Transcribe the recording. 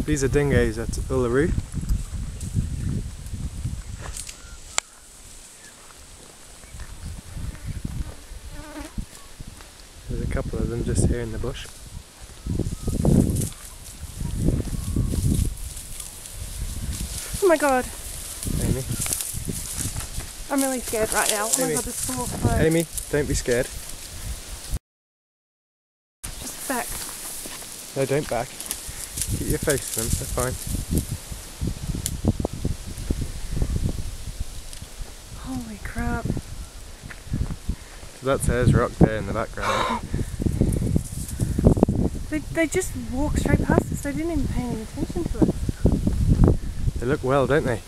These are dingoes at Uluru. There's a couple of them just here in the bush. Oh my god. Amy. I'm really scared right now. Oh my god, this is awful. Amy, don't be scared. Just back. No, don't back. Keep your face to them, they're fine. Holy crap. So that's Ayers rock there in the background. They just walked straight past us. They didn't even pay any attention to us. They look well, don't they?